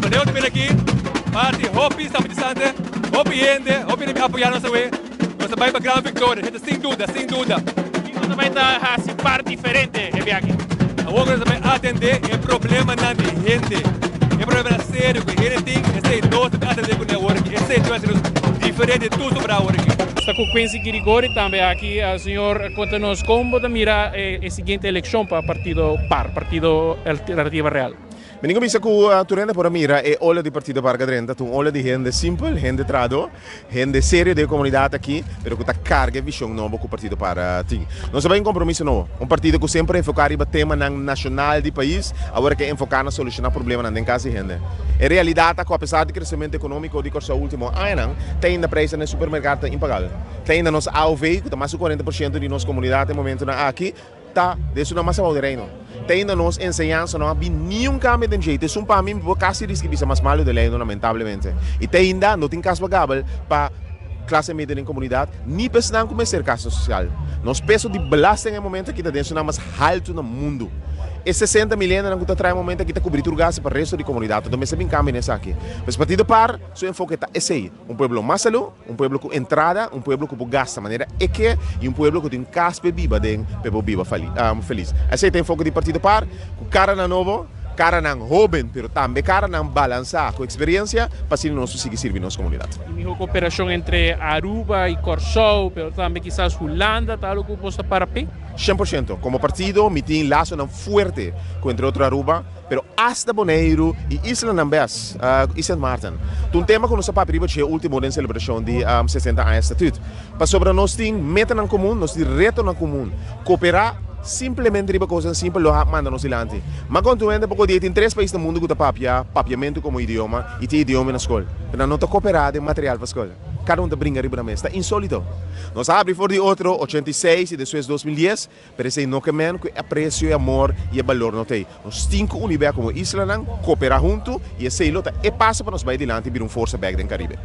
Deus vem aqui, parte, hopi, estamos distante, hopi gente, hopi me apoiar nossa way. Nós vai para grande vitória, gente, sem dúvida, sem dúvida. E nós vai estar a par diferente em viagem. Agora nós vai atender o problema na gente. É problema sério, que ele tem, esse é nosso atender com o work, esse é diferente de tudo para o work. Está com Quincy Girigori também aqui, o senhor conta-nos como mira a seguinte eleição para o partido PAR, Partido Alternativa Real. Men comincia con Turende por mira e olha di partito para Gadrenta, tu olha di gente simple, gente trado, gente serio de comunidade aqui, pero que tá carga visão novo com o partido para ti. Nós sabemos compromisso novo, partido que sempre enfocar em tema nacional do país, agora que enfocar na solucionar problemas na casa gente. Em realidade, apesar do crescimento econômico de curso último ano, tem ainda preço no supermercado impagável. Tem ainda nos AOV, que está mais de 40% de nossa comunidade no momento aqui, tá, isso não é mais de reino. Tem ainda nos ensinança, não há nenhum cambio de jeito. Isso para mim quase risco de ser mais malo de lei, lamentavelmente. E tem ainda, não tem caso pagável para classe média em comunidade, nem pensando como ser caso social. Nós peso de belasting em momento que está dentro mais alto no mundo. E 60 milhões não está trazendo momento que está cobrindo o gasto para o resto da comunidade. Então, é bem cambio nessa aqui. Mas o partido PAR, seu enfoque está esse aí. Pueblo mais salud, pueblo com entrada, pueblo que gasta de maneira eque e pueblo que tem caspa viva de people viva feliz. Esse é o enfoque do partido PAR, com cara na novo, cara na jovem, pero também cara na balançar com experiência para que nós consigamos servir nossa comunidade. E a cooperação entre Aruba e Corsou, pero também quizás Holanda, tal como posta para P? 100%. Como partido, me tem laço forte contra outro Aruba, pero hasta Bonaire e Isla Nambes, Isla Martin. Um tema que nós papiribas é o último de celebração de 60 anos de estatuto. Para sobre nós tem meta em comum, nós tem reto em comum. Cooperar simplesmente riba coisas simples lo manda nos ilante. Mas continuamente porque tem 3 países do mundo que papiamento como idioma e tem idioma na escola. Pero não está cooperado em material para a escola. Cada um te brinca riba na mesa. Está insólito. Nós abre for de outro 86 e depois 2010, pero esse não que menos que aprecio e amor e valor não tem. Nós 5 universos como Isla cooperar junto e esse é passa para nós vai adiante vir força back do Caribe.